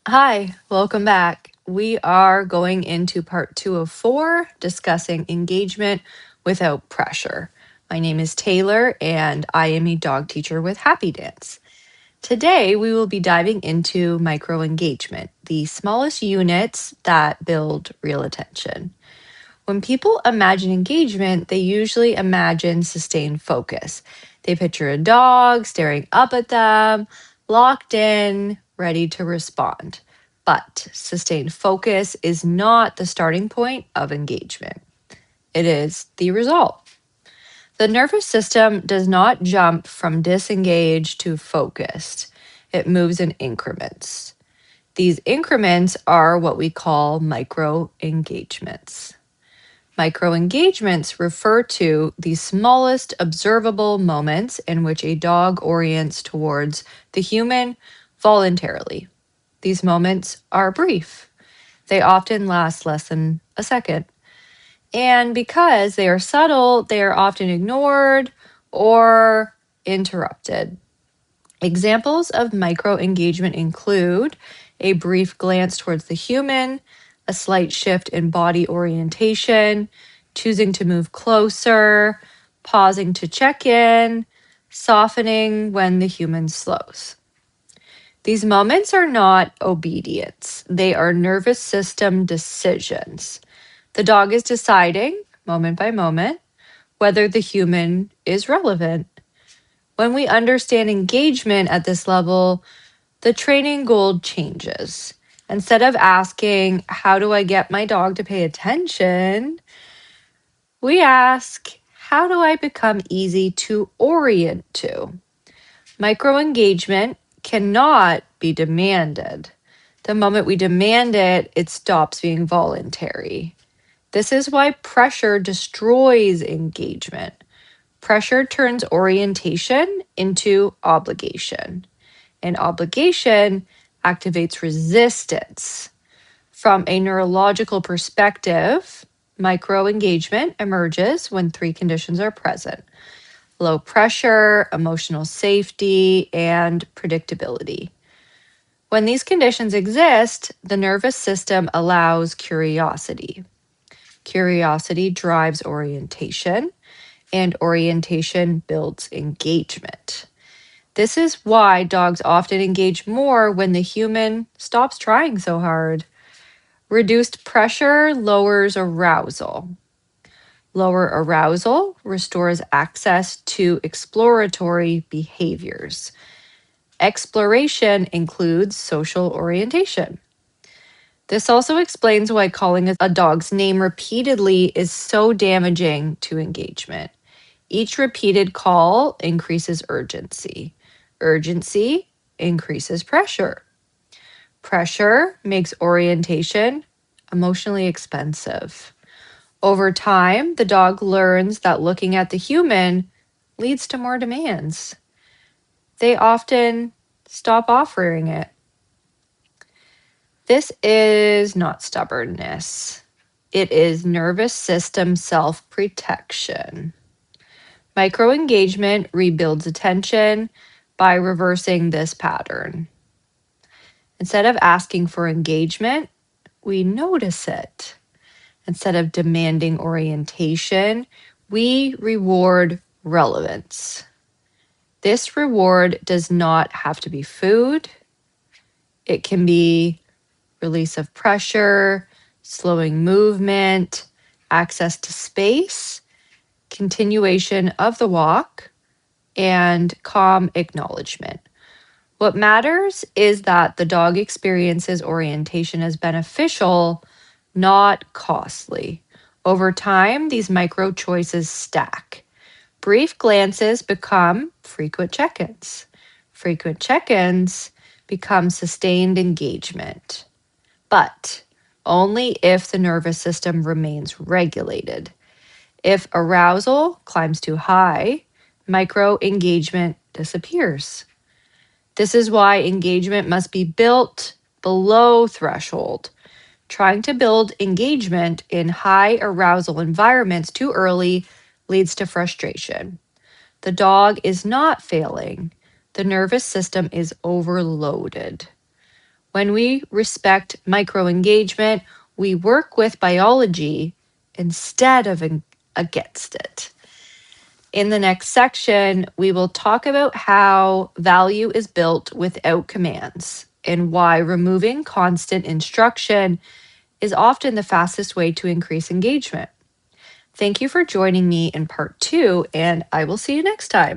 Hi, welcome back. We are going into part 2 of 4, discussing engagement without pressure. My name is Taylor, and I am a dog teacher with Happy Dance. Today, we will be diving into micro engagement, the smallest units that build real attention. When people imagine engagement, they usually imagine sustained focus. They picture a dog staring up at them, locked in, ready to respond. But sustained focus is not the starting point of engagement, it is the result. The nervous system does not jump from disengaged to focused, it moves in increments. These increments are what we call micro engagements. Micro engagements refer to the smallest observable moments in which a dog orients towards the human voluntarily. These moments are brief. They often last less than a second. And because they are subtle, they are often ignored or interrupted. Examples of micro engagement include a brief glance towards the human, a slight shift in body orientation, choosing to move closer, pausing to check in, softening when the human slows. These moments are not obedience, they are nervous system decisions. The dog is deciding, moment by moment, whether the human is relevant. When we understand engagement at this level, the training goal changes. Instead of asking, how do I get my dog to pay attention? We ask, how do I become easy to orient to? Micro engagement cannot be demanded. The moment we demand it, it stops being voluntary. This is why pressure destroys engagement. Pressure turns orientation into obligation, and obligation activates resistance. From a neurological perspective, micro engagement emerges when 3 conditions are present: low pressure, emotional safety, and predictability. When these conditions exist, the nervous system allows curiosity. Curiosity drives orientation, and orientation builds engagement. This is why dogs often engage more when the human stops trying so hard. Reduced pressure lowers arousal. Lower arousal restores access to exploratory behaviors. Exploration includes social orientation. This also explains why calling a dog's name repeatedly is so damaging to engagement. Each repeated call increases urgency. Urgency increases pressure. Pressure makes orientation emotionally expensive. Over time, the dog learns that looking at the human leads to more demands. They often stop offering it. This is not stubbornness. It is nervous system self-protection. Microengagement rebuilds attention by reversing this pattern. Instead of asking for engagement, we notice it. Instead of demanding orientation, we reward relevance. This reward does not have to be food. It can be release of pressure, slowing movement, access to space, continuation of the walk, and calm acknowledgement. What matters is that the dog experiences orientation as beneficial, not costly. Over time, these micro choices stack. Brief glances become frequent check ins. Frequent check ins become sustained engagement. But only if the nervous system remains regulated. If arousal climbs too high, micro engagement disappears. This is why engagement must be built below threshold. Trying to build engagement in high arousal environments too early leads to frustration. The dog is not failing, the nervous system is overloaded. When we respect microengagement, we work with biology instead of against it. In the next section, we will talk about how value is built without commands and why removing constant instruction is often the fastest way to increase engagement. Thank you for joining me in part 2, and I will see you next time.